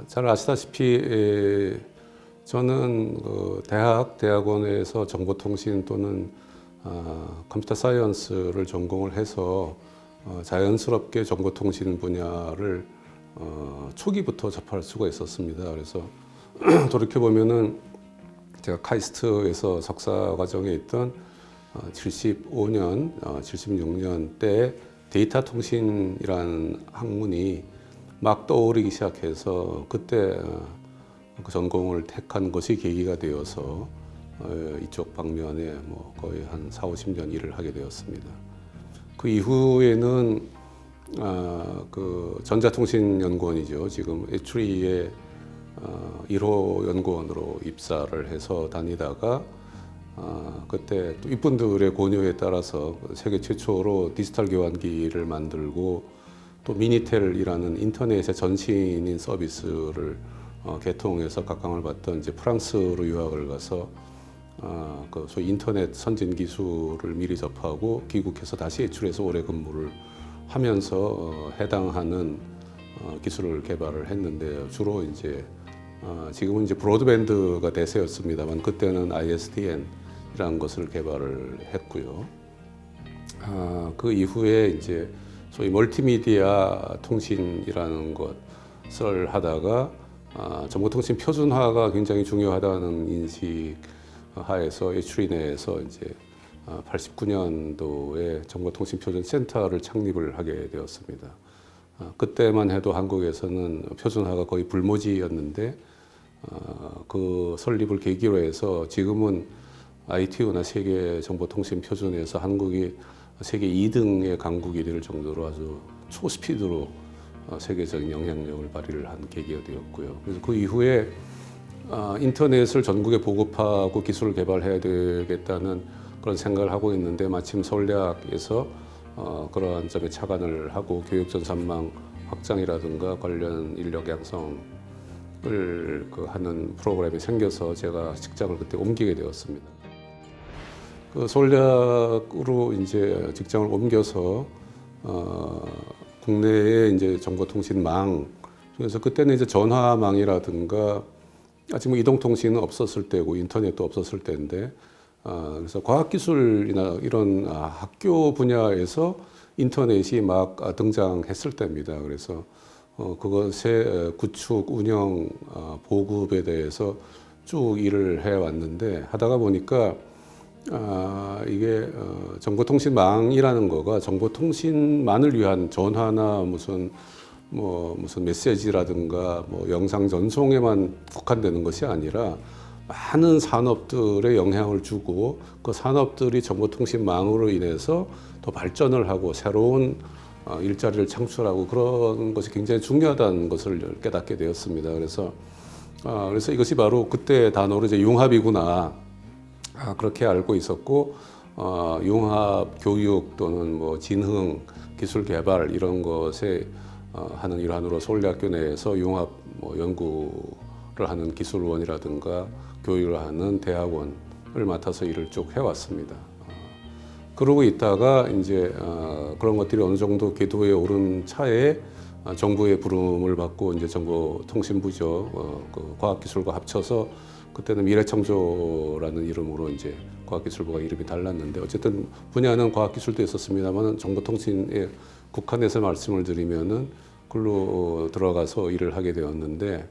잘 아시다시피 저는 대학원에서 정보통신 또는 컴퓨터 사이언스를 전공을 해서 자연스럽게 정보통신 분야를 초기부터 접할 수가 있었습니다. 그래서 돌이켜보면은 제가 카이스트에서 석사 과정에 있던 75년, 76년 때 데이터 통신이라는 학문이 막 떠오르기 시작해서 그때 그 전공을 택한 것이 계기가 되어서 이쪽 방면에 뭐 거의 한 4, 50년 일을 하게 되었습니다. 그 이후에는 그 전자통신연구원이죠. 지금 H3의 1호 연구원으로 입사를 해서 다니다가 그때 또 이분들의 권유에 따라서 세계 최초로 디지털 교환기를 만들고 또 미니텔이라는 인터넷의 전신인 서비스를 개통해서 각광을 받던 이제 프랑스로 유학을 가서 그 소위 인터넷 선진 기술을 미리 접하고 귀국해서 다시 H3에서 오래 근무를 하면서 해당하는 기술을 개발을 했는데 주로 이제 지금은 이제 브로드밴드가 대세였습니다만 그때는 ISDN이라는 것을 개발을 했고요. 그 이후에 이제 소위 멀티미디어 통신이라는 것을 하다가 정보통신 표준화가 굉장히 중요하다는 인식 하에서 H3 내에서 이제 89년도에 정보통신표준센터를 창립을 하게 되었습니다. 그때만 해도 한국에서는 표준화가 거의 불모지였는데 그 설립을 계기로 해서 지금은 ITU나 세계 정보통신 표준에서 한국이 세계 2등의 강국이 될 정도로 아주 초스피드로 세계적인 영향력을 발휘를 한 계기가 되었고요. 그래서 그 이후에 인터넷을 전국에 보급하고 기술을 개발해야 되겠다는 그런 생각을 하고 있는데 마침 서울대학에서 그러한 점에 착안을 하고 교육 전산망 확장이라든가 관련 인력 양성을 하는 프로그램이 생겨서 제가 직장을 그때 옮기게 되었습니다. 그 서울대학으로 이제 직장을 옮겨서 국내에 이제 정보통신망 그래서 그때는 이제 전화망이라든가 아직 뭐 이동통신은 없었을 때고 인터넷도 없었을 때인데 그래서 과학기술이나 이런 학교 분야에서 인터넷이 막 등장했을 때입니다. 그래서 그것의 구축, 운영, 보급에 대해서 쭉 일을 해왔는데 하다가 보니까 이게 정보통신망이라는 거가 정보통신만을 위한 전화나 무슨 메시지라든가 뭐 영상 전송에만 국한되는 것이 아니라 많은 산업들에 영향을 주고 그 산업들이 정보통신망으로 인해서 더 발전을 하고 새로운 일자리를 창출하고 그런 것이 굉장히 중요하다는 것을 깨닫게 되었습니다. 그래서 이것이 바로 그때 단어로 이제 융합이구나 그렇게 알고 있었고 융합 교육 또는 뭐 진흥 기술 개발 이런 것에 하는 일환으로 서울대학교 내에서 융합 연구를 하는 기술원이라든가 교육을 하는 대학원을 맡아서 일을 쭉 해왔습니다. 그러고 있다가 이제 그런 것들이 어느 정도 궤도에 오른 차에 정부의 부름을 받고 이제 정보통신부죠. 그 과학기술과 합쳐서 그때는 미래창조라는 이름으로 이제 과학기술부가 이름이 달랐는데 어쨌든 분야는 과학기술도 있었습니다만 정보통신에 국한해서 말씀을 드리면은 글로 들어가서 일을 하게 되었는데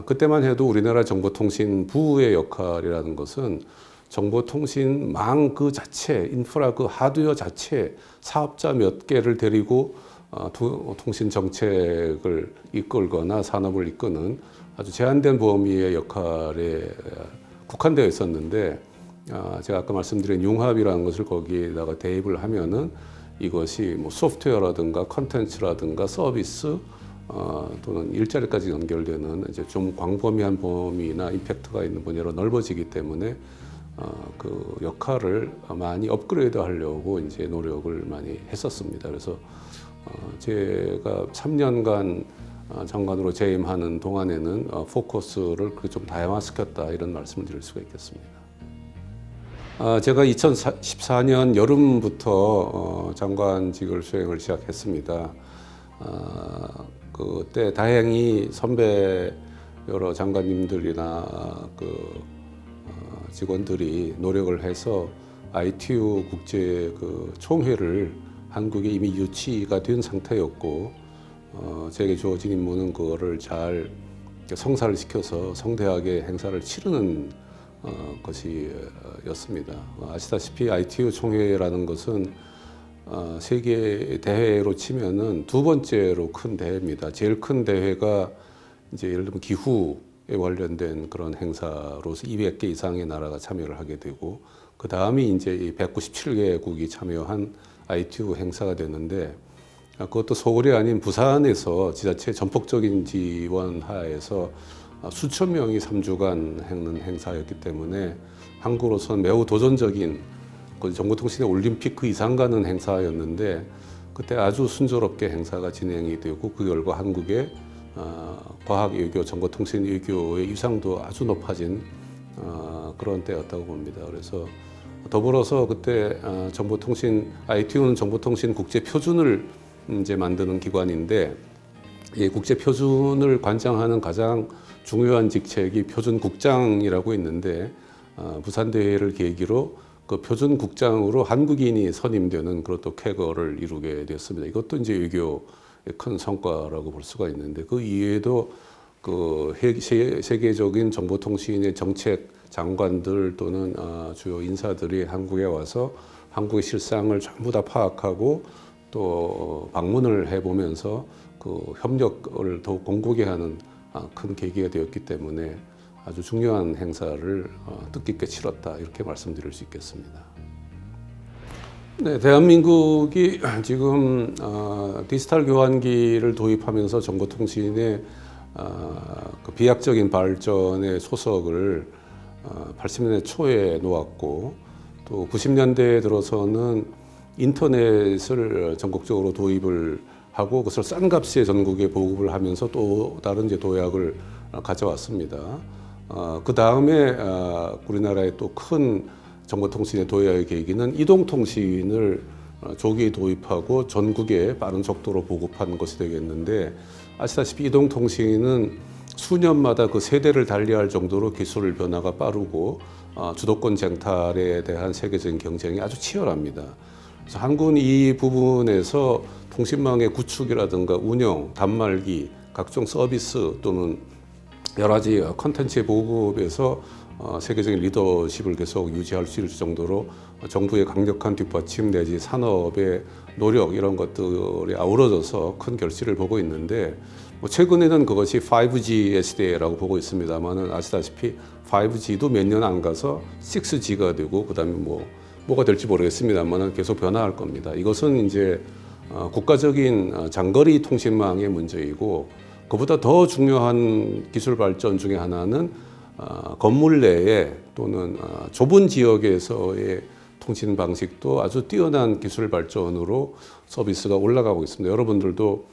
그때만 해도 우리나라 정보통신부의 역할이라는 것은 정보통신망 그 자체, 인프라 그 하드웨어 자체 사업자 몇 개를 데리고 통신 정책을 이끌거나 산업을 이끄는 아주 제한된 범위의 역할에 국한되어 있었는데 제가 아까 말씀드린 융합이라는 것을 거기에다가 대입을 하면은 이것이 뭐 소프트웨어라든가 컨텐츠라든가 서비스 또는 일자리까지 연결되는 이제 좀 광범위한 범위나 임팩트가 있는 분야로 넓어지기 때문에 그 역할을 많이 업그레이드 하려고 이제 노력을 많이 했었습니다. 그래서 제가 3년간 장관으로 재임하는 동안에는 포커스를 좀 다양화시켰다 이런 말씀을 드릴 수가 있겠습니다. 제가 2014년 여름부터 장관직을 수행을 시작했습니다. 그때 다행히 선배 여러 장관님들이나 직원들이 노력을 해서 ITU 국제 총회를 한국에 이미 유치가 된 상태였고 제게 주어진 임무는 그거를 잘 성사를 시켜서 성대하게 행사를 치르는 것이었습니다. 아시다시피 ITU 총회라는 것은 세계 대회로 치면은 두 번째로 큰 대회입니다. 제일 큰 대회가 이제 예를 들면 기후에 관련된 그런 행사로서 200개 이상의 나라가 참여를 하게 되고 그 다음이 이제 197개국이 참여한 ITU 행사가 되는데 그것도 서울이 아닌 부산에서 지자체 전폭적인 지원 하에서 수천 명이 3주간 하는 행사였기 때문에 한국으로서는 매우 도전적인 정보통신의 올림픽 그 이상 가는 행사였는데 그때 아주 순조롭게 행사가 진행이 되고 그 결과 한국의 과학 외교, 정보통신 외교의 위상도 아주 높아진 그런 때였다고 봅니다. 그래서 더불어서 그때 정보통신 ITU는 정보통신 국제 표준을 이제 만드는 기관인데 이 국제 표준을 관장하는 가장 중요한 직책이 표준국장이라고 있는데 부산 대회를 계기로 그 표준국장으로 한국인이 선임되는 그런 또 쾌거를 이루게 됐습니다. 이것도 이제 외교의 큰 성과라고 볼 수가 있는데 그 이외에도 그 세계적인 정보통신의 정책 장관들 또는 주요 인사들이 한국에 와서 한국의 실상을 전부 다 파악하고 또 방문을 해보면서 그 협력을 더욱 공고히 하는 큰 계기가 되었기 때문에 아주 중요한 행사를 뜻깊게 치렀다 이렇게 말씀드릴 수 있겠습니다. 네, 대한민국이 지금 디지털 교환기를 도입하면서 정보통신의 그 비약적인 발전의 소석을 80년대 초에 놓았고 또 90년대에 들어서는 인터넷을 전국적으로 도입을 하고 그것을 싼 값에 전국에 보급을 하면서 또 다른 이제 도약을 가져왔습니다. 그 다음에 우리나라의 또 큰 정보통신의 도약의 계기는 이동통신을 조기에 도입하고 전국에 빠른 속도로 보급한 것이 되겠는데 아시다시피 이동통신은 수년마다 그 세대를 달리할 정도로 기술 변화가 빠르고 주도권 쟁탈에 대한 세계적인 경쟁이 아주 치열합니다. 그래서 한국은 이 부분에서 통신망의 구축이라든가 운영, 단말기, 각종 서비스 또는 여러 가지 콘텐츠의 보급에서 세계적인 리더십을 계속 유지할 수 있을 정도로 정부의 강력한 뒷받침 내지 산업의 노력 이런 것들이 아우러져서 큰 결실을 보고 있는데 최근에는 그것이 5G의 시대라고 보고 있습니다만은 아시다시피 5G도 몇 년 안 가서 6G가 되고 그다음에 뭐가 될지 모르겠습니다만은 계속 변화할 겁니다. 이것은 이제 국가적인 장거리 통신망의 문제이고 그보다 더 중요한 기술 발전 중에 하나는 건물 내에 또는 좁은 지역에서의 통신 방식도 아주 뛰어난 기술 발전으로 서비스가 올라가고 있습니다. 여러분들도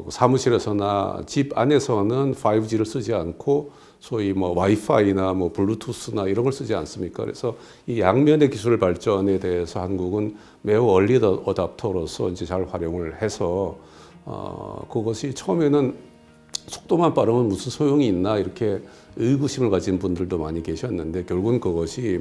사무실에서나 집 안에서는 5G를 쓰지 않고 소위 와이파이나 블루투스나 이런 걸 쓰지 않습니까? 그래서 이 양면의 기술 발전에 대해서 한국은 매우 얼리 어답터로서 이제 잘 활용을 해서 그것이 처음에는 속도만 빠르면 무슨 소용이 있나 이렇게 의구심을 가진 분들도 많이 계셨는데 결국은 그것이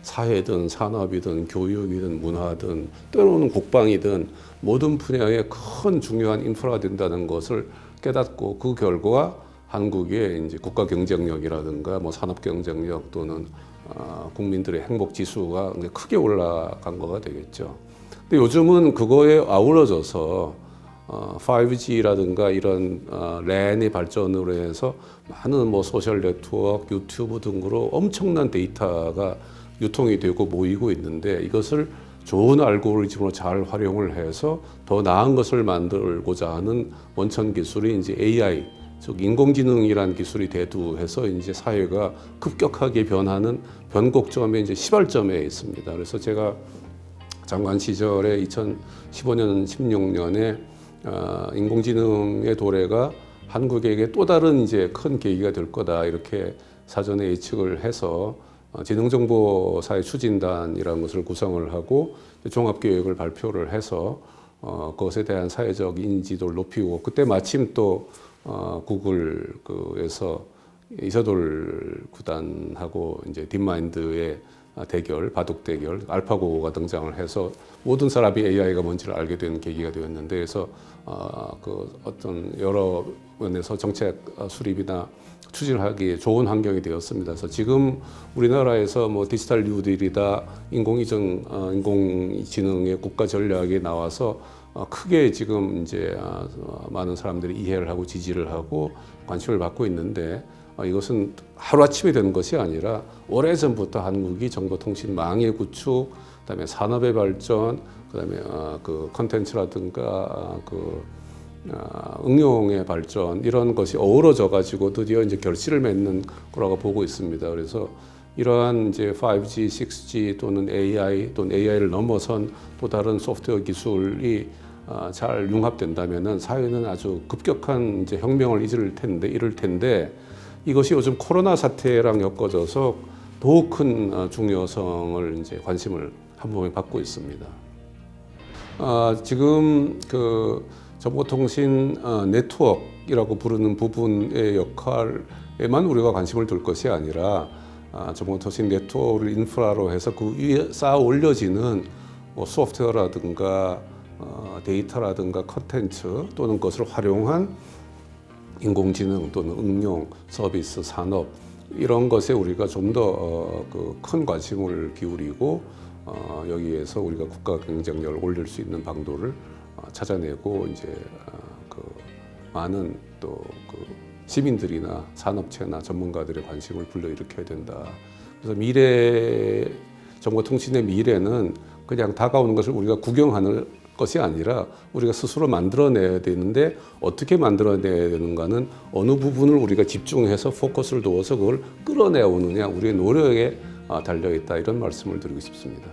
사회든 산업이든 교육이든 문화든 때로는 국방이든 모든 분야의 큰 중요한 인프라가 된다는 것을 깨닫고 그 결과 한국의 이제 국가 경쟁력이라든가 산업 경쟁력 또는 국민들의 행복 지수가 크게 올라간 거가 되겠죠. 근데 요즘은 그거에 아우러져서 5G라든가 이런 랜의 발전으로 해서 많은 소셜 네트워크, 유튜브 등으로 엄청난 데이터가 유통이 되고 모이고 있는데 이것을 좋은 알고리즘으로 잘 활용을 해서 더 나은 것을 만들고자 하는 원천 기술이 이제 AI, 즉 인공지능이라는 기술이 대두해서 이제 사회가 급격하게 변하는 변곡점에 이제 시발점에 있습니다. 그래서 제가 장관 시절에 2015년, 16년에 인공지능의 도래가 한국에게 또 다른 이제 큰 계기가 될 거다 이렇게 사전에 예측을 해서 지능정보사회 추진단이라는 것을 구성을 하고 종합계획을 발표를 해서 그것에 대한 사회적 인지도를 높이고 그때 마침 또 구글 그에서 이서돌 구단하고 이제 딥마인드의 대결, 바둑 대결, 알파고가 등장을 해서 모든 사람이 AI가 뭔지를 알게 된 계기가 되었는데, 그래서 그 어떤 여러 면에서 정책 수립이나 추진하기에 좋은 환경이 되었습니다. 그래서 지금 우리나라에서 뭐 디지털 뉴딜이다, 인공지능의 국가 전략에 나와서 크게 지금 이제 많은 사람들이 이해를 하고 지지를 하고 관심을 받고 있는데, 이것은 하루아침에 되는 것이 아니라 오래전부터 한국이 정보통신망의 구축, 그다음에 산업의 발전, 그다음에 그 컨텐츠라든가 응용의 발전, 이런 것이 어우러져 가지고 드디어 이제 결실을 맺는 거라고 보고 있습니다. 그래서 이러한 이제 5G, 6G 또는 AI 또는 AI를 넘어선 또 다른 소프트웨어 기술이 잘 융합된다면은 사회는 아주 급격한 이제 혁명을 이룰 텐데 이것이 요즘 코로나 사태랑 엮어져서 더욱 큰 중요성을 이제 관심을 한 몸에 받고 있습니다. 지금 그 정보통신 네트워크이라고 부르는 부분의 역할에만 우리가 관심을 둘 것이 아니라 정보통신 네트워크를 인프라로 해서 그 위에 쌓아 올려지는 뭐 소프트웨어라든가 데이터라든가 컨텐츠 또는 그것을 활용한 인공지능 또는 응용, 서비스, 산업, 이런 것에 우리가 좀 더 큰 관심을 기울이고 여기에서 우리가 국가 경쟁력을 올릴 수 있는 방도를 찾아내고 이제 그 많은 또 그 시민들이나 산업체나 전문가들의 관심을 불러일으켜야 된다. 그래서 정보통신의 미래는 그냥 다가오는 것을 우리가 구경하는 것이 아니라 우리가 스스로 만들어내야 되는데, 어떻게 만들어내야 되는가는 어느 부분을 우리가 집중해서 포커스를 두어서 그걸 끌어내오느냐, 우리의 노력에 달려있다, 이런 말씀을 드리고 싶습니다.